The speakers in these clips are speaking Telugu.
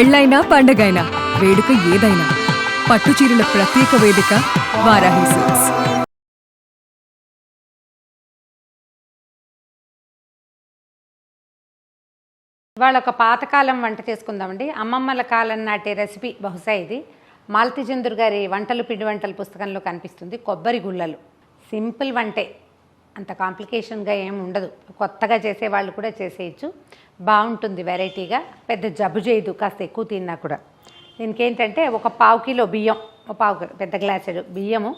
పెళ్ళైనా పండగైనా వేడుక ఏదైనా పట్టు చీరల ప్రత్యేక వేదిక వారాహి సిల్క్స్. ఇవాళ ఒక పాతకాలం వంట చేసుకుందామండి. అమ్మమ్మల కాలం నాటి రెసిపీ బహుశా ఇది. మాలతీచంద్ర గారి వంటలు పిండి వంటల పుస్తకంలో కనిపిస్తుంది. కొబ్బరి గుళ్ళలు సింపుల్ వంటే, అంత కాంప్లికేషన్గా ఏమి ఉండదు. కొత్తగా చేసేవాళ్ళు కూడా చేసేయచ్చు, బాగుంటుంది వెరైటీగా, పెద్ద జబ్బు చేయదు కాస్త ఎక్కువ తిన్నా కూడా. దీనికి ఏంటంటే ఒక పావు కిలో బియ్యం, ఒక పావు పెద్ద గ్లాసుడు బియ్యము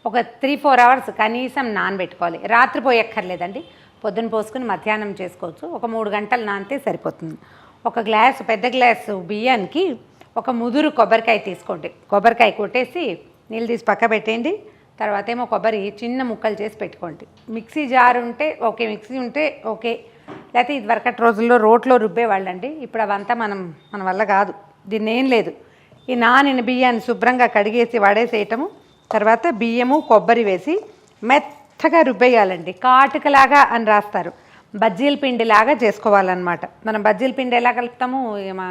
ఒక 3-4 అవర్స్ కనీసం నానబెట్టుకోవాలి. రాత్రి పోయక్కర్లేదండి, పొద్దున పోసుకుని మధ్యాహ్నం చేసుకోవచ్చు. ఒక 3 గంటలు నానితే సరిపోతుంది. ఒక గ్లాసు పెద్ద గ్లాసు బియ్యానికి ఒక ముదురు కొబ్బరికాయ తీసుకోండి. కొబ్బరికాయ కొట్టేసి నీళ్ళు తీసి పక్క పెట్టేయండి. తర్వాత ఏమో కొబ్బరి చిన్న ముక్కలు చేసి పెట్టుకోండి. మిక్సీ జార్ ఉంటే ఓకే, మిక్సీ ఉంటే ఓకే, లేకపోతే ఇది వరకటి రోజుల్లో రోట్లో రుబ్బేవాళ్ళండి. ఇప్పుడు అవంతా మన వల్ల కాదు. దీన్ని ఏం లేదు, ఈ నానిన బియ్యాన్ని శుభ్రంగా కడిగేసి వడేసేయటము, తర్వాత బియ్యము కొబ్బరి వేసి మెత్తగా రుబ్బేయాలండి. కాటుకలాగా అని రాస్తారు, బజ్జీల పిండిలాగా చేసుకోవాలన్నమాట. మనం బజ్జీల పిండి ఎలా కలుపుతాము, మా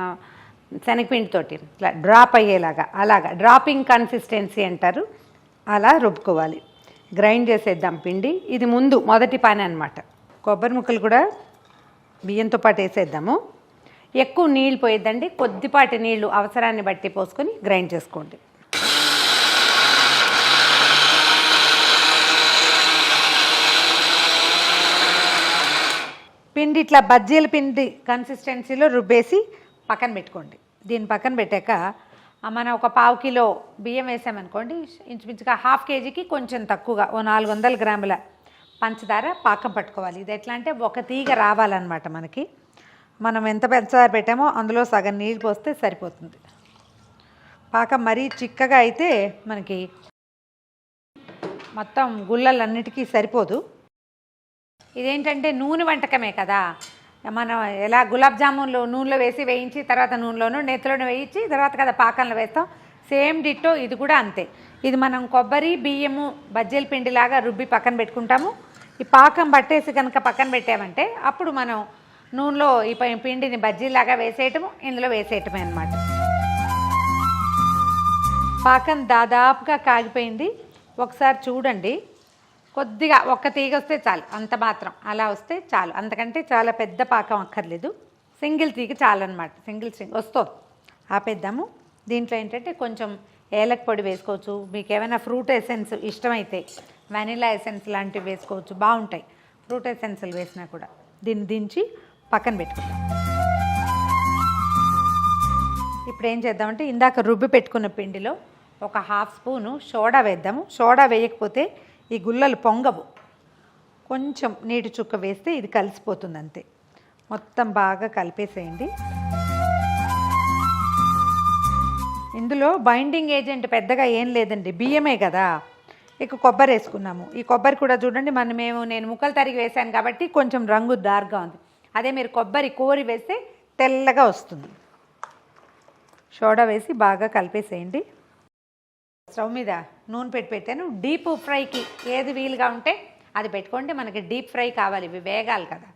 శనగపిండితోటి ఇట్లా డ్రాప్ అయ్యేలాగా, అలాగా డ్రాపింగ్ కన్సిస్టెన్సీ అంటారు, అలా రుబ్బుకోవాలి. గ్రైండ్ చేసేద్దాం పిండి. ఇది ముందు మొదటి పని అన్నమాట. కొబ్బరి ముక్కలు కూడా బియ్యంతో పాటు వేసేద్దాము. ఎక్కువ నీళ్ళు పోయేద్దండి, కొద్దిపాటి నీళ్లు అవసరాన్ని బట్టి పోసుకొని గ్రైండ్ చేసుకోండి. పిండి ఇట్లా బజ్జీల పిండి కన్సిస్టెన్సీలో రుబ్బేసి పక్కన పెట్టుకోండి. దీన్ని పక్కన పెట్టాక మనం ఒక పావు కిలో బియ్యం వేసామనుకోండి, ఇంచుమించుగా 1/2 కేజీకి కొంచెం తక్కువగా ఓ 400 గ్రాముల పంచదార పాకం పట్టుకోవాలి. ఇది ఎట్లా అంటే ఒక తీగ రావాలన్నమాట. మనకి మనం ఎంత పంచదార పెట్టామో అందులో సగం నీళ్ళు పోస్తే సరిపోతుంది. పాకం మరీ చిక్కగా అయితే మనకి మొత్తం గుళ్ళలన్నిటికీ సరిపోదు. ఇదేంటంటే నూనె వంటకమే కదా, మనం ఎలా గులాబ్ జామున్లు నూనెలో వేసి వేయించి తర్వాత నూనెలోనూ నేతిలోనూ వేయించి తర్వాత కదా పాకంలో వేస్తాం, సేమ్ డిట్టో ఇది కూడా అంతే. ఇది మనం కొబ్బరి బియ్యము బజ్జీల పిండిలాగా రుబ్బి పక్కన పెట్టుకుంటాము. ఈ పాకం పట్టేసి కనుక పక్కన పెట్టామంటే అప్పుడు మనం నూనెలో ఈ పిండిని బజ్జీలాగా వేసేయటము, ఇందులో వేసేయటమే అన్నమాట. పాకం దాదాపుగా కాగిపోయింది. ఒకసారి చూడండి, కొద్దిగా ఒక్క తీగ వస్తే చాలు, అంత మాత్రం అలా వస్తే చాలు, అంతకంటే చాలా పెద్ద పాకం అక్కర్లేదు. సింగిల్ తీగ చాలు అనమాట. సింగిల్ వస్తుంది, ఆపేద్దాము. దీంట్లో ఏంటంటే కొంచెం ఏలక పొడి వేసుకోవచ్చు, మీకు ఏమైనా ఫ్రూట్ ఎసెన్స్ ఇష్టమైతే వెనిలా ఎసెన్స్ లాంటివి వేసుకోవచ్చు, బాగుంటాయి ఫ్రూట్ ఎసెన్స్లు వేసినా కూడా. దీన్ని దించి పక్కన పెట్టుకుందాం. ఇప్పుడు ఏం చేద్దామంటే ఇందాక రుబ్బి పెట్టుకున్న పిండిలో ఒక 1/2 స్పూను సోడా వేద్దాము. సోడా వేయకపోతే ఈ గుల్లలు పొంగవు. కొంచెం నీటి చుక్క వేస్తే ఇది కలిసిపోతుంది అంతే. మొత్తం బాగా కలిపేసేయండి. ఇందులో బైండింగ్ ఏజెంట్ పెద్దగా ఏం లేదండి, బియ్యమే కదా. ఇక కొబ్బరి వేసుకున్నాము. ఈ కొబ్బరి కూడా చూడండి, నేను ముక్కలు తరిగి వేసాను కాబట్టి కొంచెం రంగు డార్క్గా ఉంది. అదే మీరు కొబ్బరి కోరి వేస్తే తెల్లగా వస్తుంది. సోడా వేసి బాగా కలిపేసేయండి. స్టవ్ మీద నూనె పెట్టాను. డీప్ ఫ్రైకి ఏది వీలుగా ఉంటే అది పెట్టుకోండి. మనకి డీప్ ఫ్రై కావాలి, ఇవి వేగాలి కదా.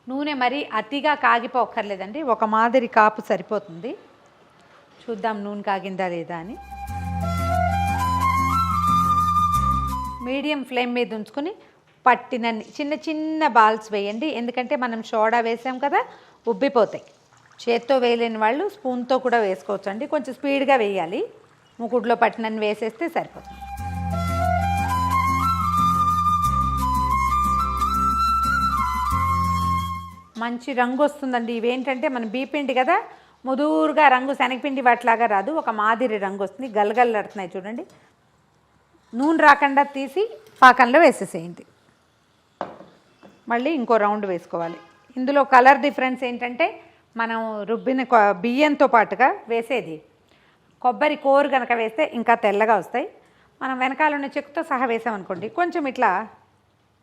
నూనె మరీ అతిగా కాగిపోక్కర్లేదండి, ఒక మాదిరి కాపు సరిపోతుంది. చూద్దాం నూనె కాగిందా లేదా అని. మీడియం ఫ్లేమ్ మీద ఉంచుకొని పట్టినన్ని చిన్న చిన్న బాల్స్ వేయండి. ఎందుకంటే మనం సోడా వేసాం కదా, ఉబ్బిపోతాయి. చేత్తో వేయలేని వాళ్ళు స్పూన్తో కూడా వేసుకోవచ్చు అండి. కొంచెం స్పీడ్గా వేయాలి. ముకుడులో పట్టినన్ని వేసేస్తే సరిపోతుంది. మంచి రంగు వస్తుందండి. ఇవేంటంటే మన బీపిండి కదా, ముదురుగా రంగు శనగపిండి వాటిలాగా రాదు, ఒక మాదిరి రంగు వస్తుంది. గలగలడుతున్నాయి చూడండి. నూనె రాకుండా తీసి పాకంలో వేసేసేయండి. మళ్ళీ ఇంకో రౌండ్ వేసుకోవాలి. ఇందులో కలర్ డిఫరెన్స్ ఏంటంటే మనం రుబ్బిన బియ్యంతో పాటుగా వేసేది కొబ్బరి కోరు కనుక వేస్తే ఇంకా తెల్లగా వస్తాయి. మనం వెనకాల ఉన్న చెక్కుతో సహా వేసామనుకోండి కొంచెం ఇట్లా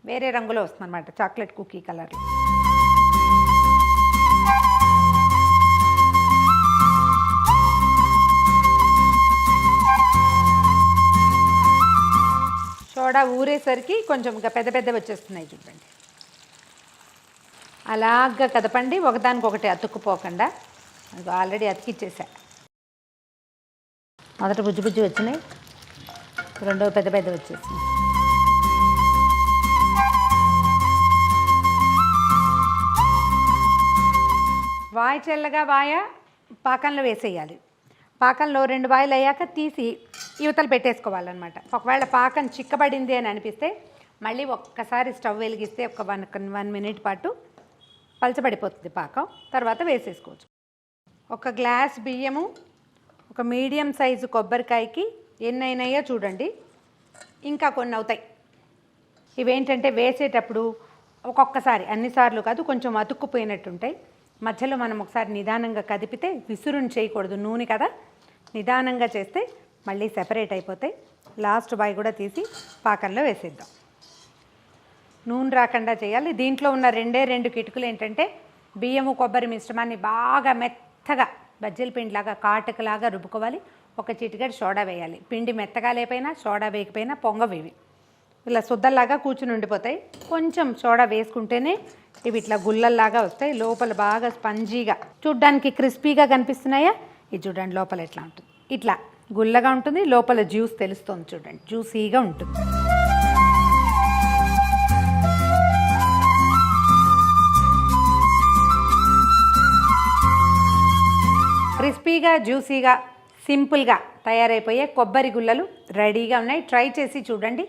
వేరే రంగులో వస్తుంది అన్నమాట, చాక్లెట్ కుకీ కలర్. సోడా ఊరేసరికి కొంచెం ఇంకా పెద్ద పెద్దవి వచ్చేస్తున్నాయి చూడండి. అలాగా కదపండి, ఒకదానికొకటి అతుక్కుపోకుండా. అది ఆల్రెడీ అతికిచ్చేసా. మొదట బుజ్జి బుజ్జి వచ్చినాయి, రెండో పెద్ద పెద్ద వచ్చేసింది. వాయి చల్లగా వాయ పాకంలో వేసేయాలి. పాకంలో 2 వాయిలు అయ్యాక తీసి యువతలు పెట్టేసుకోవాలన్నమాట. ఒకవేళ పాకం చిక్కబడింది అని అనిపిస్తే మళ్ళీ ఒక్కసారి స్టవ్ వెలిగిస్తే ఒక 1 మినిట్ పాటు పలచబడిపోతుంది పాకం. తర్వాత వేసేసుకోవచ్చు. 1 గ్లాస్ బియ్యము, ఒక మీడియం సైజు కొబ్బరికాయకి ఎన్ని అయినాయో చూడండి, ఇంకా కొన్ని అవుతాయి. ఇవేంటంటే వేసేటప్పుడు ఒక్కొక్కసారి, అన్నిసార్లు కాదు, కొంచెం అతుక్కుపోయినట్టుంటాయి. మధ్యలో మనం ఒకసారి నిదానంగా కదిపితే, విసురుని చేయకూడదు, నూనె కదా, నిదానంగా చేస్తే మళ్ళీ సెపరేట్ అయిపోతాయి. లాస్ట్ బాయ్ కూడా తీసి పాకంలో వేసేద్దాం. నూనె రాకుండా చేయాలి. దీంట్లో ఉన్న 2 కిటుకులు ఏంటంటే బియ్యము కొబ్బరి మిశ్రమాన్ని బాగా మెత్తగా బజ్జీల పిండిలాగా కాటుకలాగా రుబ్బుకోవాలి. 1 చిటికెడు సోడా వేయాలి. పిండి మెత్తగా లేకపోయినా సోడా వేయకపోయినా పొంగవేవి, ఇలా సుద్దల్లాగా కూర్చుని ఉండిపోతాయి. కొంచెం సోడా వేసుకుంటేనే ఇవి ఇట్లా గుల్లల్లాగా వస్తాయి. లోపల బాగా స్పంజీగా, చూడ్డానికి క్రిస్పీగా కనిపిస్తున్నాయా? ఇది చూడండి లోపల ఎట్లా ఉంటుంది, ఇట్లా గుల్లగా ఉంటుంది. లోపల జ్యూస్ తెలుస్తుంది చూడండి, జ్యూసీగా ఉంటుంది. క్రిస్పీగా జ్యూసీగా సింపుల్గా తయారైపోయే కొబ్బరి గుల్లలు రెడీగా ఉన్నాయి. ట్రై చేసి చూడండి.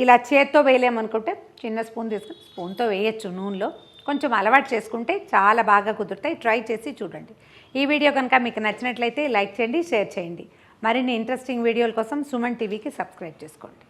ఇలా చేత్తో వేయలేమనుకుంటే చిన్న స్పూన్ తీసుకుని స్పూన్తో వేయచ్చు నూనెలో. కొంచెం అలవాటు చేసుకుంటే చాలా బాగా కుదురుతాయి. ట్రై చేసి చూడండి. ఈ వీడియో కనుక మీకు నచ్చినట్లయితే లైక్ చేయండి, షేర్ చేయండి. మరిన్ని ఇంట్రెస్టింగ్ వీడియోల కోసం సుమన్ టీవీకి సబ్స్క్రైబ్ చేసుకోండి.